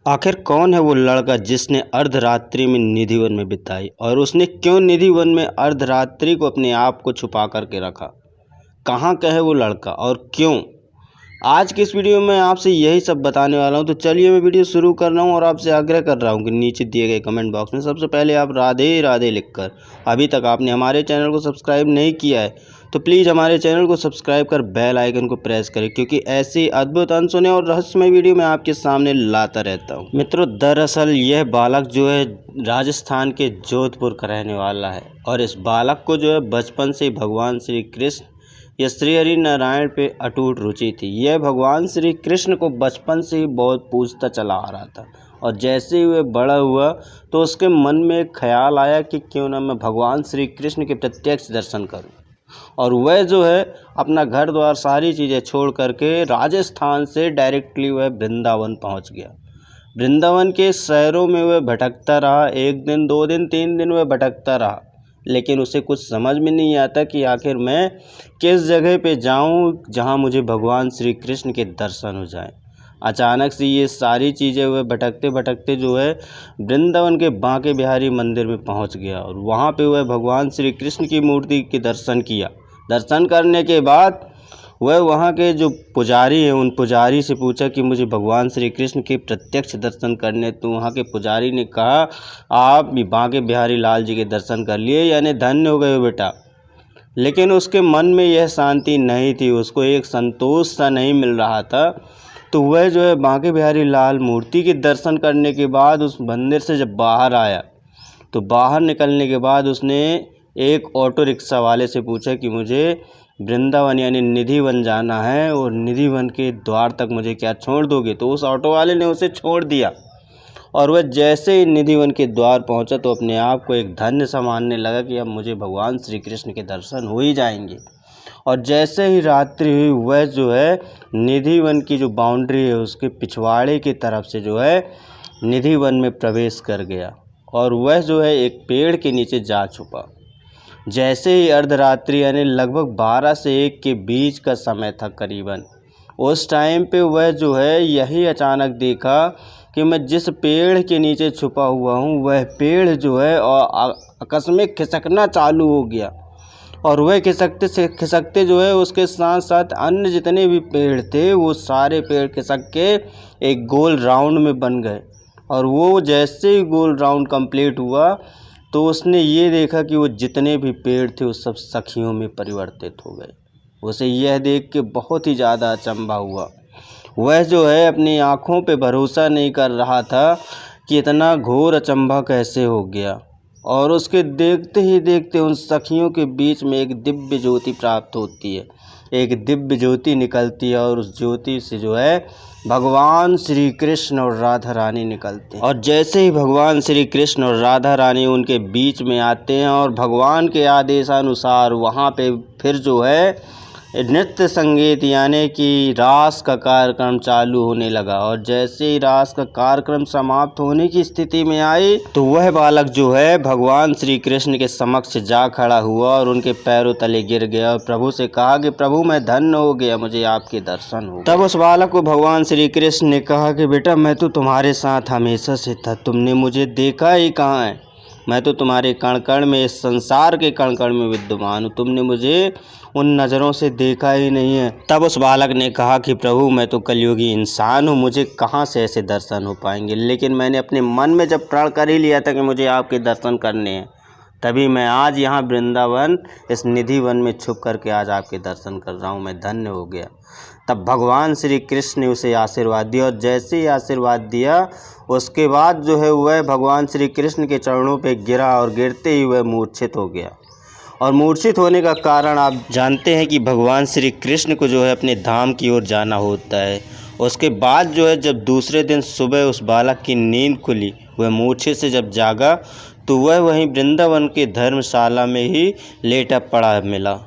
आखिर कौन है वो लड़का जिसने अर्धरात्रि में निधिवन में बिताई और उसने क्यों निधिवन में अर्धरात्रि को अपने आप को छुपा करके रखा। कहाँ का है वो लड़का और क्यों। आज की इस वीडियो में आपसे यही सब बताने वाला हूं। तो चलिए मैं वीडियो शुरू कर रहा हूं और आपसे आग्रह कर रहा हूं कि नीचे दिए गए कमेंट बॉक्स में सबसे पहले आप राधे राधे लिखकर अभी तक आपने हमारे चैनल को सब्सक्राइब नहीं किया है तो प्लीज़ हमारे चैनल को सब्सक्राइब कर बेल आइकन को प्रेस करें, क्योंकि ऐसी अद्भुत अनसुने और रहस्यमय वीडियो मैं आपके सामने लाता रहता हूं। मित्रों, दरअसल यह बालक जो है राजस्थान के जोधपुर का रहने वाला है और इस बालक को जो है बचपन से ही भगवान श्री कृष्ण या श्री हरि नारायण पे अटूट रुचि थी। यह भगवान श्री कृष्ण को बचपन से ही बहुत पूजता चला आ रहा था और जैसे ही वह बड़ा हुआ तो उसके मन में एक ख्याल आया कि क्यों ना मैं भगवान श्री कृष्ण के प्रत्यक्ष दर्शन करूं। और वह जो है अपना घर द्वार सारी चीज़ें छोड़ करके राजस्थान से डायरेक्टली वह वृंदावन पहुंच गया। वृंदावन के शहरों में वह भटकता रहा, 1 दिन 2 दिन 3 दिन वह भटकता रहा, लेकिन उसे कुछ समझ में नहीं आता कि आखिर मैं किस जगह पे जाऊं जहां मुझे भगवान श्री कृष्ण के दर्शन हो जाएं। अचानक से ये सारी चीज़ें वह भटकते भटकते जो है वृंदावन के बांके बिहारी मंदिर में पहुंच गया और वहां पे वह भगवान श्री कृष्ण की मूर्ति के दर्शन किया। दर्शन करने के बाद वह वहाँ के जो पुजारी हैं उन पुजारी से पूछा कि मुझे भगवान श्री कृष्ण के प्रत्यक्ष दर्शन करने। तो वहाँ के पुजारी ने कहा, आप बांके बिहारी लाल जी के दर्शन कर लिए, यानी धन्य हो गए हो बेटा। लेकिन उसके मन में यह शांति नहीं थी, उसको एक संतोष सा नहीं मिल रहा था। तो वह जो है बांके बिहारी लाल मूर्ति के दर्शन करने के बाद उस मंदिर से जब बाहर आया तो बाहर निकलने के बाद उसने एक ऑटो रिक्शा वाले से पूछा कि मुझे वृंदावन यानी निधिवन जाना है और निधिवन के द्वार तक मुझे क्या छोड़ दोगे। तो उस ऑटो वाले ने उसे छोड़ दिया और वह जैसे ही निधिवन के द्वार पहुंचा तो अपने आप को एक धन्य सा मानने लगा कि अब मुझे भगवान श्री कृष्ण के दर्शन हो ही जाएंगे। और जैसे ही रात्रि हुई वह जो है निधिवन की जो बाउंड्री है उसके पिछवाड़े की तरफ से जो है निधिवन में प्रवेश कर गया और वह जो है एक पेड़ के नीचे जा छुपा। जैसे ही अर्धरात्रि यानी लगभग 12 से 1 के बीच का समय था करीबन, उस टाइम पे वह जो है यही अचानक देखा कि मैं जिस पेड़ के नीचे छुपा हुआ हूँ वह पेड़ जो है और आकस्मिक खिसकना चालू हो गया और वह खिसकते से खिसकते जो है उसके साथ साथ अन्य जितने भी पेड़ थे वो सारे पेड़ खिसक के एक गोल राउंड में बन गए। और वो जैसे ही गोल राउंड कंप्लीट हुआ तो उसने ये देखा कि वो जितने भी पेड़ थे वो सब सखियों में परिवर्तित हो गए। उसे यह देख के बहुत ही ज़्यादा अचंभा हुआ। वह जो है अपनी आँखों पे भरोसा नहीं कर रहा था कि इतना घोर अचंभा कैसे हो गया। और उसके देखते ही देखते उन सखियों के बीच में एक दिव्य ज्योति प्राप्त होती है, एक दिव्य ज्योति निकलती है और उस ज्योति से जो है भगवान श्री कृष्ण और राधा रानी निकलते हैं। और जैसे ही भगवान श्री कृष्ण और राधा रानी उनके बीच में आते हैं और भगवान के आदेशानुसार वहाँ पे फिर जो है नृत्य संगीत यानी कि रास का कार्यक्रम चालू होने लगा। और जैसे ही रास का कार्यक्रम समाप्त होने की स्थिति में आई तो वह बालक जो है भगवान श्री कृष्ण के समक्ष जा खड़ा हुआ और उनके पैरों तले गिर गया और प्रभु से कहा कि प्रभु मैं धन्य हो गया, मुझे आपके दर्शन हो। तब उस बालक को भगवान श्री कृष्ण ने कहा कि बेटा मैं तो तुम्हारे साथ हमेशा से था, तुमने मुझे देखा ही कहाँ है। मैं तो तुम्हारे कण कण में, इस संसार के कण कण में विद्यमान हूँ, तुमने मुझे उन नज़रों से देखा ही नहीं है। तब उस बालक ने कहा कि प्रभु मैं तो कलयुगी इंसान हूँ, मुझे कहाँ से ऐसे दर्शन हो पाएंगे। लेकिन मैंने अपने मन में जब प्रण कर ही लिया था कि मुझे आपके दर्शन करने हैं, तभी मैं आज यहाँ वृंदावन इस निधिवन में छुप करके आज आपके दर्शन कर रहा हूँ, मैं धन्य हो गया। तब भगवान श्री कृष्ण ने उसे आशीर्वाद दिया और जैसे ही आशीर्वाद दिया उसके बाद जो है वह भगवान श्री कृष्ण के चरणों पे गिरा और गिरते ही वह मूर्छित हो गया। और मूर्छित होने का कारण आप जानते हैं कि भगवान श्री कृष्ण को जो है अपने धाम की ओर जाना होता है। उसके बाद जो है जब दूसरे दिन सुबह उस बालक की नींद खुली, वह मूर्छित से जब जागा तो वह वहीं वृंदावन के धर्मशाला में ही लेटा पड़ा मिला।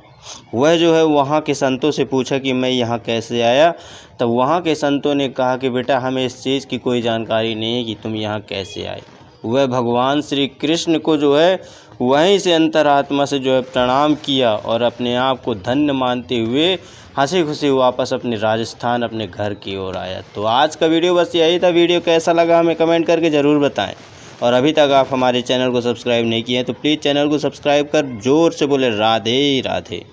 वह जो है वहाँ के संतों से पूछा कि मैं यहाँ कैसे आया। तब वहाँ के संतों ने कहा कि बेटा हमें इस चीज़ की कोई जानकारी नहीं है कि तुम यहाँ कैसे आए। वह भगवान श्री कृष्ण को जो है वहीं से अंतरात्मा से जो है प्रणाम किया और अपने आप को धन्य मानते हुए हंसी खुशी वापस अपने राजस्थान अपने घर की ओर आया। तो आज का वीडियो बस यही था। वीडियो कैसा लगा हमें कमेंट करके ज़रूर बताएं। और अभी तक आप हमारे चैनल को सब्सक्राइब नहीं किए हैं तो प्लीज़ चैनल को सब्सक्राइब कर जोर से बोले राधे राधे।